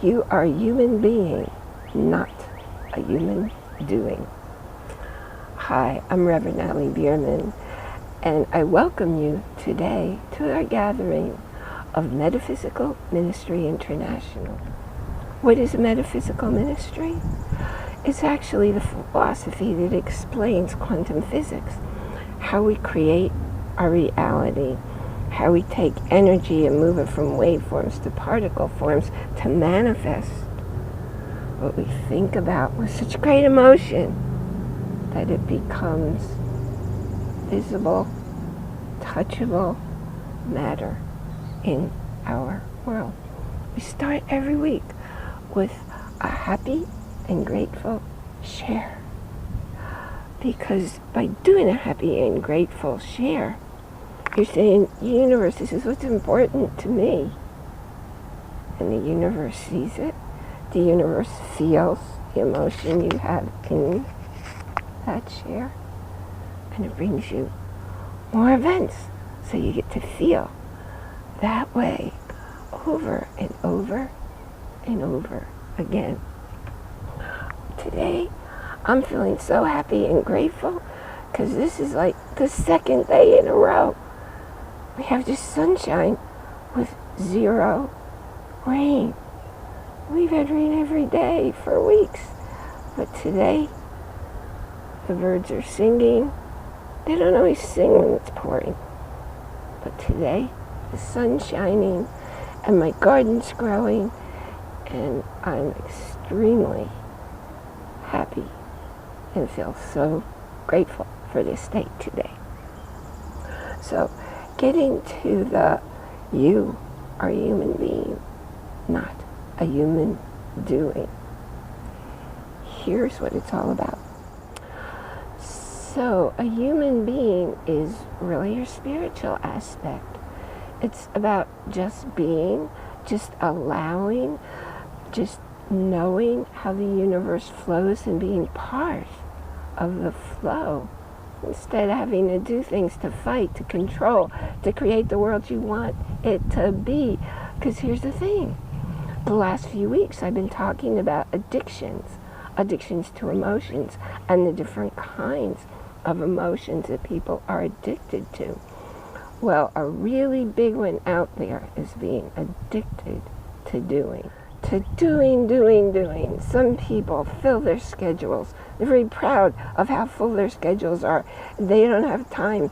You are a human being, not a human doing. Hi, I'm Reverend Bierman, and I welcome you today to our gathering of Metaphysical Ministry International. What is metaphysical ministry? It's actually the philosophy that explains quantum physics, how we create our reality, how we take energy and move it from waveforms to particle forms to manifest what we think about with such great emotion that it becomes visible, touchable matter in our world. We start every week with a happy and grateful share. Because by doing a happy and grateful share, you're saying, universe, this is what's important to me. And the universe sees it. The universe feels the emotion you have in that share. And it brings you more events. So you get to feel that way over and over and over again. Today, I'm feeling so happy and grateful because this is like the second day in a row we have just sunshine with zero rain. We've had rain every day for weeks, but today the birds are singing. They don't always sing when it's pouring, but today the sun's shining and my garden's growing and I'm extremely happy and feel so grateful for this day today. So getting to the you are a human being, not a human doing. Here's what it's all about. So a human being is really your spiritual aspect. It's about just being, just allowing, just knowing how the universe flows and being part of the flow instead of having to do things to fight, to control, to create the world you want it to be. Because here's the thing. The last few weeks I've been talking about addictions to emotions and the different kinds of emotions that people are addicted to. Well, a really big one out there is being addicted to doing. To doing. Some people fill their schedules. They're very proud of how full their schedules are. They don't have time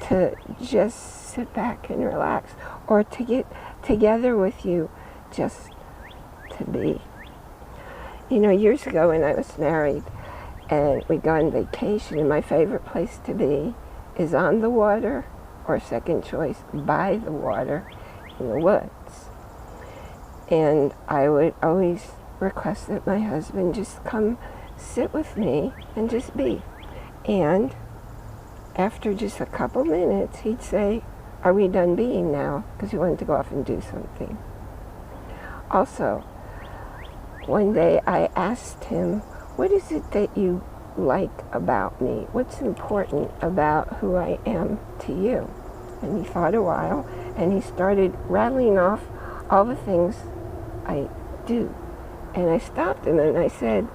to just sit back and relax or to get together with you just to be. You know, years ago when I was married and we'd go on vacation, and my favorite place to be is on the water, or second choice, by the water in the woods. And I would always request that my husband just come sit with me and just be. And after just a couple minutes, he'd say, "Are we done being now?" Because he wanted to go off and do something. Also, one day I asked him, "What is it that you like about me? What's important about who I am to you?" And he thought a while, and he started rattling off all the things I do. And I stopped him and I said,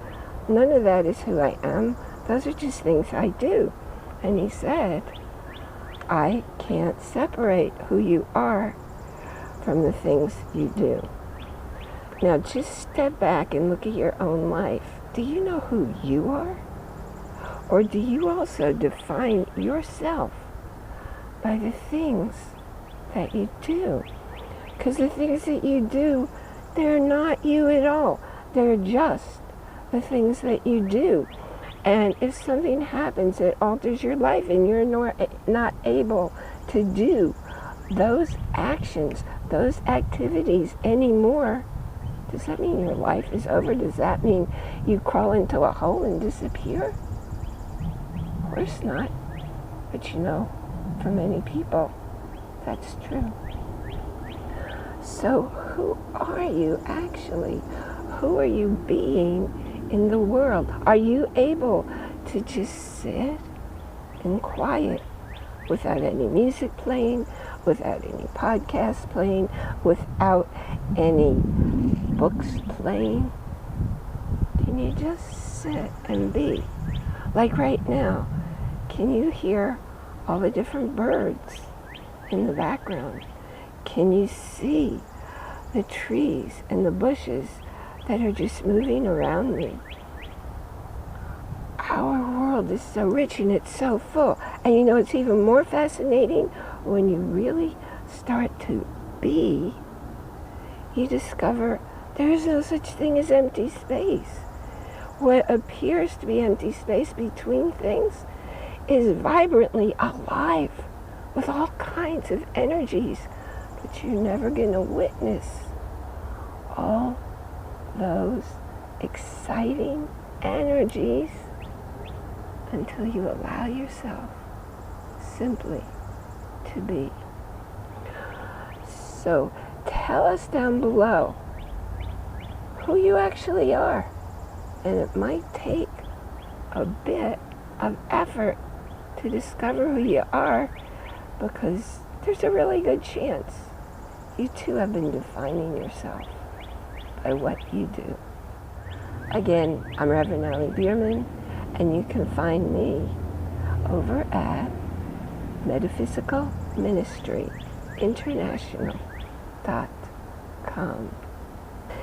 "None of that is who I am. Those are just things I do." And he said, "I can't separate who you are from the things you do." Now just step back and look at your own life. Do you know who you are? Or do you also define yourself by the things that you do? Because the things that you do, they're not you at all. They're just the things that you do. And if something happens that alters your life and you're not able to do those actions, those activities anymore, does that mean your life is over? Does that mean you crawl into a hole and disappear? Of course not. But you know, for many people, that's true. So who are you actually? Who are you being in the world? Are you able to just sit in quiet without any music playing, without any podcast playing, without any books playing? Can you just sit and be? Like right now, can you hear all the different birds in the background? Can you see the trees and the bushes that are just moving around me? Our world is so rich and it's so full. And you know, it's even more fascinating when you really start to be. You discover there is no such thing as empty space. What appears to be empty space between things is vibrantly alive with all kinds of energies, but you're never going to witness all those exciting energies until you allow yourself simply to be. So tell us down below who you actually are. And it might take a bit of effort to discover who you are, because there's a really good chance you too have been defining yourself by what you do. Again, I'm Reverend Bierman, and you can find me over at MetaphysicalMinistryInternational.com.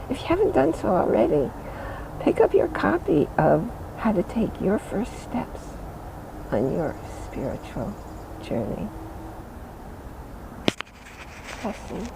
If you haven't done so already, pick up your copy of How to Take Your First Steps on Your Spiritual Journey. Blessings.